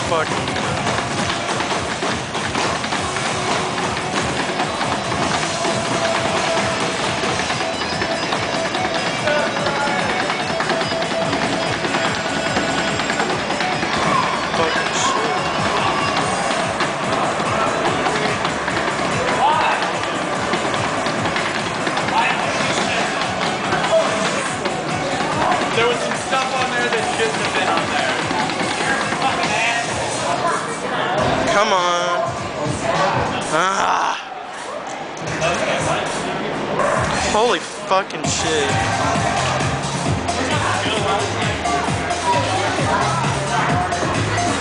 fucking. Fucking shit. There was some stuff on there that shouldn't have been on there. Come on. Ah. Holy fucking shit.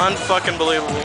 Unfucking believable.